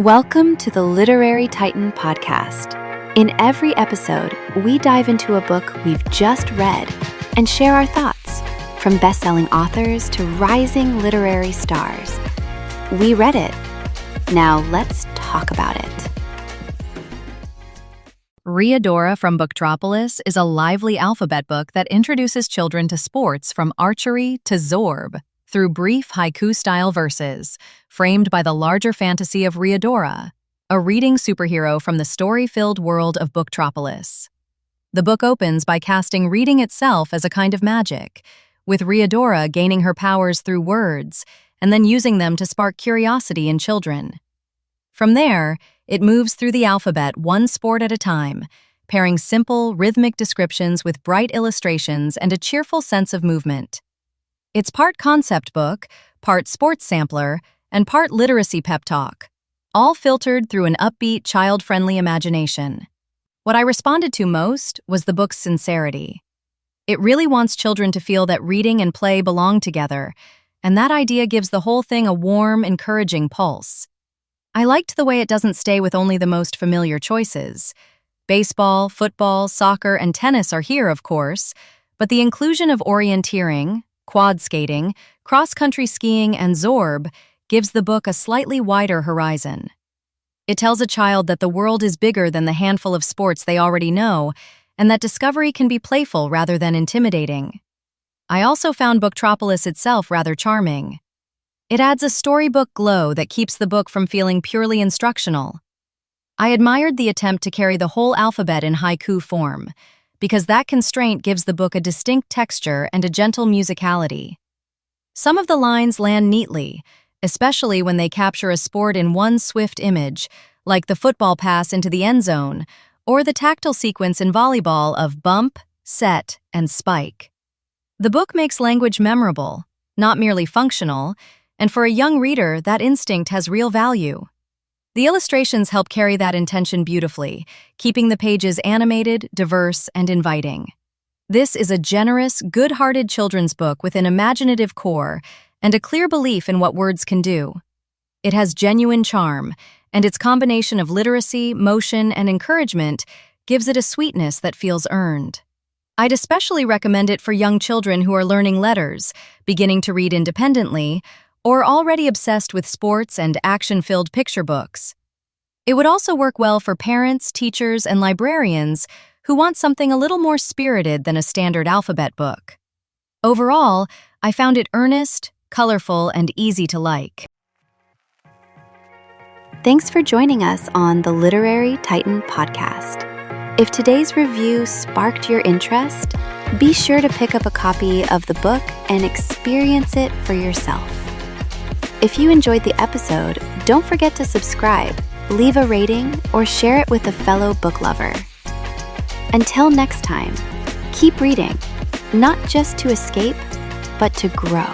Welcome to the Literary Titan podcast. In every episode, we dive into a book we've just read and share our thoughts, from best-selling authors to rising literary stars. We read it. Now let's talk about it. Readora from BookTropolis is a lively alphabet book that introduces children to sports from archery to zorb through brief haiku-style verses, framed by the larger fantasy of Readora, a reading superhero from the story-filled world of BookTropolis. The book opens by casting reading itself as a kind of magic, with Readora gaining her powers through words and then using them to spark curiosity in children. From there, it moves through the alphabet one sport at a time, pairing simple, rhythmic descriptions with bright illustrations and a cheerful sense of movement. It's part concept book, part sports sampler, and part literacy pep talk, all filtered through an upbeat, child-friendly imagination. What I responded to most was the book's sincerity. It really wants children to feel that reading and play belong together, and that idea gives the whole thing a warm, encouraging pulse. I liked the way it doesn't stay with only the most familiar choices. Baseball, football, soccer, and tennis are here, of course, but the inclusion of orienteering, quad skating, cross-country skiing, and zorb gives the book a slightly wider horizon. It tells a child that the world is bigger than the handful of sports they already know, and that discovery can be playful rather than intimidating. I also found BookTropolis itself rather charming. It adds a storybook glow that keeps the book from feeling purely instructional. I admired the attempt to carry the whole alphabet in haiku form, because that constraint gives the book a distinct texture and a gentle musicality. Some of the lines land neatly, especially when they capture a sport in one swift image, like the football pass into the end zone, or the tactile sequence in volleyball of bump, set, and spike. The book makes language memorable, not merely functional, and for a young reader, that instinct has real value. The illustrations help carry that intention beautifully, keeping the pages animated, diverse, and inviting. This is a generous, good-hearted children's book with an imaginative core and a clear belief in what words can do. It has genuine charm, and its combination of literacy, motion, and encouragement gives it a sweetness that feels earned. I'd especially recommend it for young children who are learning letters, beginning to read independently, or already obsessed with sports and action-filled picture books. It would also work well for parents, teachers, and librarians who want something a little more spirited than a standard alphabet book. Overall, I found it earnest, colorful, and easy to like. Thanks for joining us on the Literary Titan podcast. If today's review sparked your interest, be sure to pick up a copy of the book and experience it for yourself. If you enjoyed the episode, don't forget to subscribe, leave a rating, or share it with a fellow book lover. Until next time, keep reading, not just to escape, but to grow.